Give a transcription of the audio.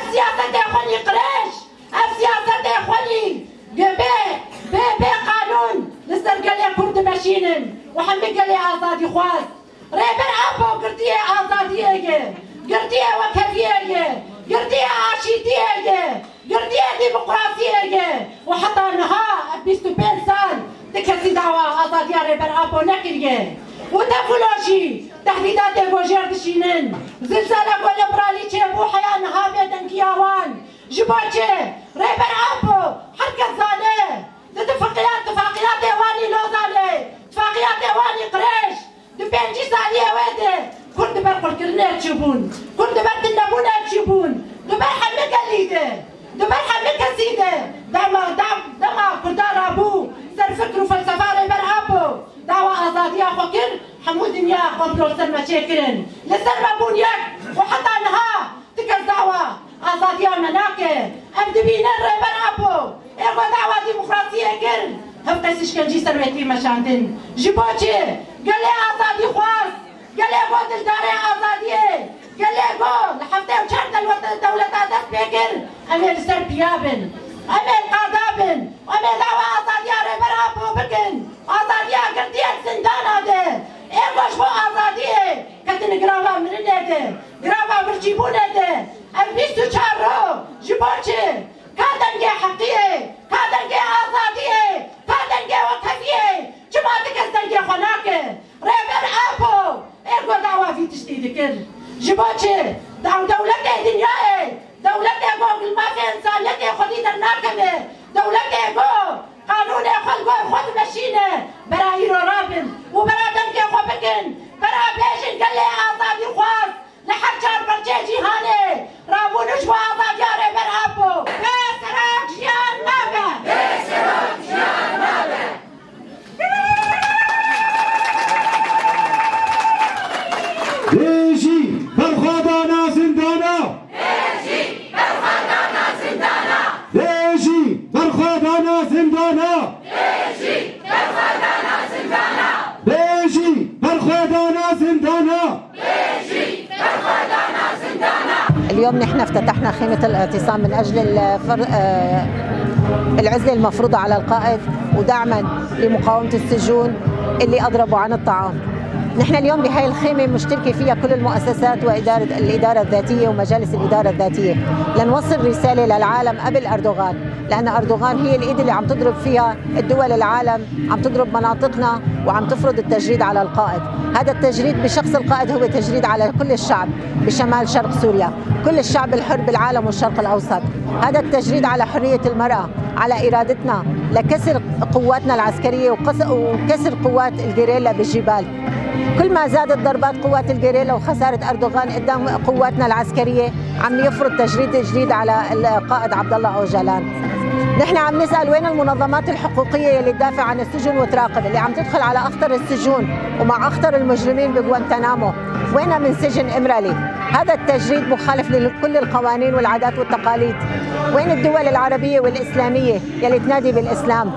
السياسة يا اخواني قريش، السياسة يا اخواني بي قانون لسرقلي كرد ماشينن وحمي قلي آزادي خواز ريبر أبو قردية آزادية قردية وكفية قردية عاشيتية قردية ديمقراطية وحتى نها 25 سال تكسي دعوة آزادية ريبر أبو نكرية وتفولوجي تهديدات بوجير دشينن زلزال أبو لبرالي تشيبو حياة نها بيدن كياوان جبوتشي ريبر أبو حركة زالي اتفاقيات ديواني لوزالي اتفاقيات ديواني قريش دبنجي سالية ويدي كل دبر قل كرنير تشوفون كل دبر تنبونا تشوفون دبر حمي قليدي دبر حمي كسيدي دما كردار أبو سر فكر وفلسفة ريبر أبو دعوة آزادية فكر حمود دنيا قبلو سر مشاكرن لسر مبونيك وحتى انها تكز دعوة آزادية مناكي ام دبينن ريبر أبو ايغو دعوة ديمقراطية كر هم قيسش كنجي سرويتي مشاندن جيبوتشي قال لي آزادي خواص قال لي قو دلداري آزادية قال لي قو لحفتي وشارت الدولة دست بيكر امي لسر بيابن امي القادابن امي دعوة آزادية ريبر أبو بكن آزادية قردية زندان هذا ايغوش بو آزادية كتن قرابة من ده قرابة برجيبون ده ام بيستو چارو جيبوتشي كادنجي حقية كادنجي آزادية كادنجي وكفية جماعتك ازدنجي خناكي ريبر أبو ايغو دعوة في تشتيد كر جيبوتشي دولتي دنياي دولتي قو ما في إنسانيتي خدي درناكمي دولتي قو قانوني خد مشينة برا هيرو رابن وبرا دنجي خو بكن برا بيشن قال لي آزادي خواص لحرجان برجي جيهاني رابونش وآزادي ريبر أبو بسرق جيان نابه بسرق جيان نابه بيجي برخدانا زندانا بيجي برخدانا زندانا بيجي برخدانا زندانا بيجي برخدانا زندانا بيجي برخدانا زندانا بيجي برخدانا زندانا. اليوم نحن افتتحنا خيمة الاعتصام من أجل العزلة المفروضة على القائد ودعما لمقاومة السجون اللي أضربوا عن الطعام. نحن اليوم بهاي الخيمة مشتركة فيها كل المؤسسات الإدارة الذاتية ومجالس الإدارة الذاتية لنوصل رسالة للعالم قبل أردوغان، لأن أردوغان هي الإيد اللي عم تضرب فيها الدول العالم، عم تضرب مناطقنا وعم تفرض التجريد على القائد. هذا التجريد بشخص القائد هو تجريد على كل الشعب بشمال شرق سوريا، كل الشعب الحر بالعالم والشرق الأوسط. هذا التجريد على حرية المرأة، على إرادتنا لكسر قواتنا العسكرية وكسر قوات الجيريلا بالجبال. كل ما زادت ضربات قوات الجيريلا وخسارة أردوغان قدام قواتنا العسكرية عم يفرض تجريد جديد على القائد عبد الله أوجلان. نحن عم نسأل وين المنظمات الحقوقية اللي تدافع عن السجن وتراقب، اللي عم تدخل على أخطر السجون ومع أخطر المجرمين بغوانتنامو؟ وين من سجن إمرالي؟ هذا التجريد مخالف لكل القوانين والعادات والتقاليد. وين الدول العربية والإسلامية يلي تنادي بالإسلام؟